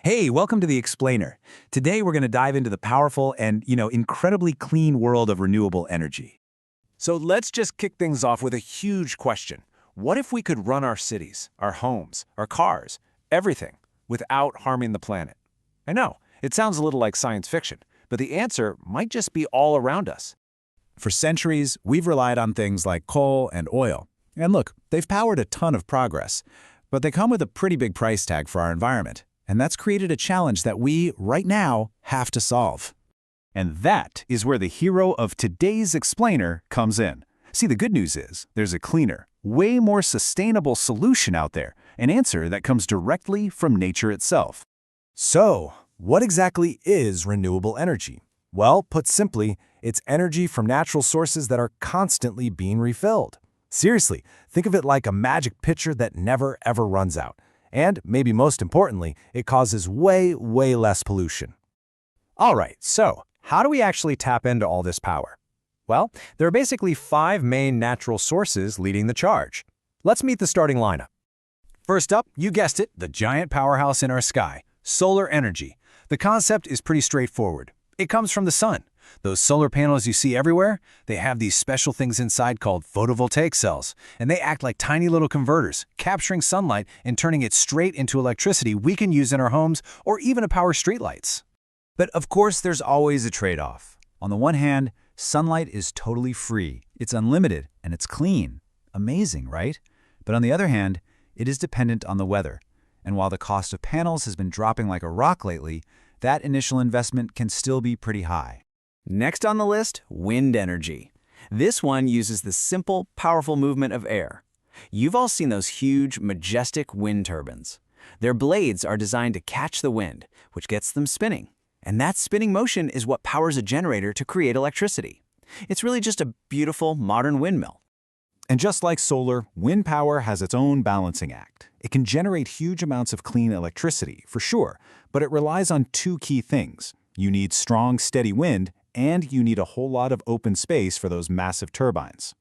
Hey, welcome to The Explainer. Today we're going to dive into the powerful and, incredibly clean world of renewable energy. So let's just kick things off with a huge question. What if we could run our cities, our homes, our cars, everything, without harming the planet? I know, it sounds a little like science fiction, but the answer might just be all around us. For centuries, we've relied on things like coal and oil. And look, they've powered a ton of progress, but they come with a pretty big price tag for our environment. And that's created a challenge that we, right now, have to solve. And that is where the hero of today's explainer comes in. See, the good news is there's a cleaner, way more sustainable solution out there, an answer that comes directly from nature itself. So, what exactly is renewable energy? Well, put simply, it's energy from natural sources that are constantly being refilled. Seriously, think of it like a magic pitcher that never ever runs out. And, maybe most importantly, it causes way less pollution. All right, so how do we actually tap into all this power? Well, there are basically 5 main natural sources leading the charge. Let's meet the starting lineup. First up, you guessed it, the giant powerhouse in our sky, solar energy. The concept is pretty straightforward. It comes from the sun. Those solar panels you see everywhere, they have these special things inside called photovoltaic cells, and they act like tiny little converters, capturing sunlight and turning it straight into electricity we can use in our homes or even to power streetlights. But of course, there's always a trade-off. On the one hand, sunlight is totally free. It's unlimited, and it's clean. Amazing, right? But on the other hand, it is dependent on the weather. And while the cost of panels has been dropping like a rock lately, that initial investment can still be pretty high. Next on the list, wind energy. This one uses the simple, powerful movement of air. You've all seen those huge, majestic wind turbines. Their blades are designed to catch the wind, which gets them spinning. And that spinning motion is what powers a generator to create electricity. It's really just a beautiful, modern windmill. And just like solar, wind power has its own balancing act. It can generate huge amounts of clean electricity, for sure, but it relies on 2 key things. You need strong, steady wind, and you need a whole lot of open space for those massive turbines.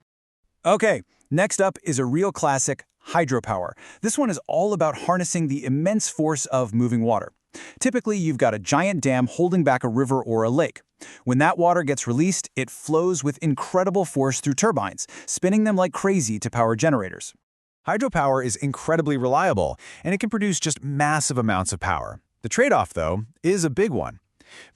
Okay, next up is a real classic, hydropower. This one is all about harnessing the immense force of moving water. Typically, you've got a giant dam holding back a river or a lake. When that water gets released, it flows with incredible force through turbines, spinning them like crazy to power generators. Hydropower is incredibly reliable, and it can produce just massive amounts of power. The trade-off, though, is a big one.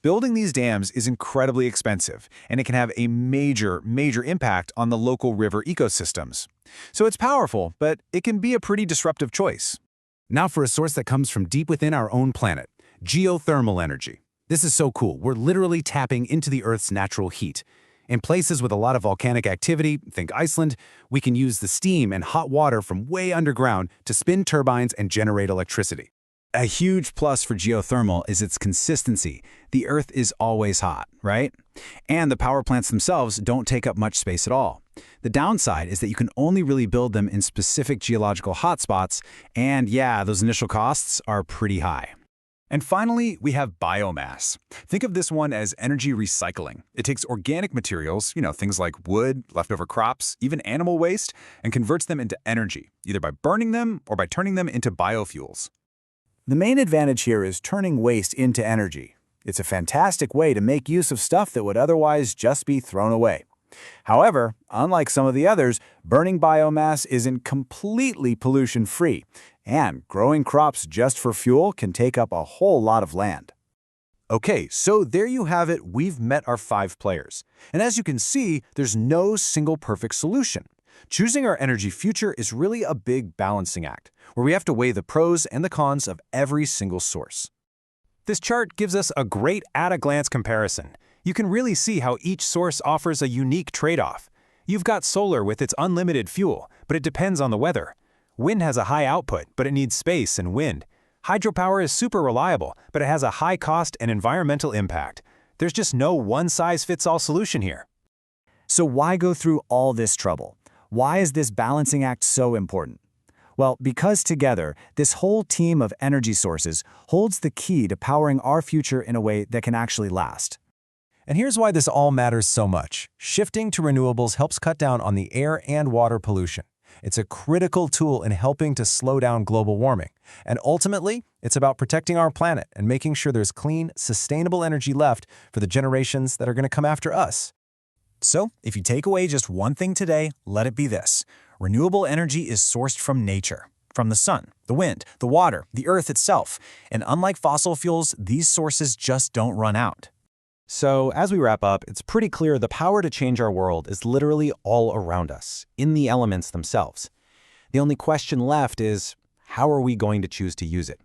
Building these dams is incredibly expensive, and it can have a major impact on the local river ecosystems. So it's powerful, but it can be a pretty disruptive choice. Now for a source that comes from deep within our own planet, geothermal energy. This is so cool. We're literally tapping into the Earth's natural heat. In places with a lot of volcanic activity, think Iceland, we can use the steam and hot water from way underground to spin turbines and generate electricity. A huge plus for geothermal is its consistency. The Earth is always hot, right? And the power plants themselves don't take up much space at all. The downside is that you can only really build them in specific geological hotspots, and yeah, those initial costs are pretty high. And finally, we have biomass. Think of this one as energy recycling. It takes organic materials, things like wood, leftover crops, even animal waste, and converts them into energy, either by burning them or by turning them into biofuels. The main advantage here is turning waste into energy. It's a fantastic way to make use of stuff that would otherwise just be thrown away. However, unlike some of the others, burning biomass isn't completely pollution-free, and growing crops just for fuel can take up a whole lot of land. Okay, so there you have it. We've met our 5 players. And as you can see, there's no single perfect solution. Choosing our energy future is really a big balancing act, where we have to weigh the pros and the cons of every single source. This chart gives us a great at-a-glance comparison. You can really see how each source offers a unique trade-off. You've got solar with its unlimited fuel, but it depends on the weather. Wind has a high output, but it needs space and wind. Hydropower is super reliable, but it has a high cost and environmental impact. There's just no one-size-fits-all solution here. So why go through all this trouble? Why is this balancing act so important? Well, because together, this whole team of energy sources holds the key to powering our future in a way that can actually last. And here's why this all matters so much. Shifting to renewables helps cut down on the air and water pollution. It's a critical tool in helping to slow down global warming. And ultimately, it's about protecting our planet and making sure there's clean, sustainable energy left for the generations that are going to come after us. So, if you take away just one thing today, let it be this. Renewable energy is sourced from nature, from the sun, the wind, the water, the earth itself. And unlike fossil fuels, these sources just don't run out. So, as we wrap up, it's pretty clear the power to change our world is literally all around us, in the elements themselves. The only question left is, how are we going to choose to use it?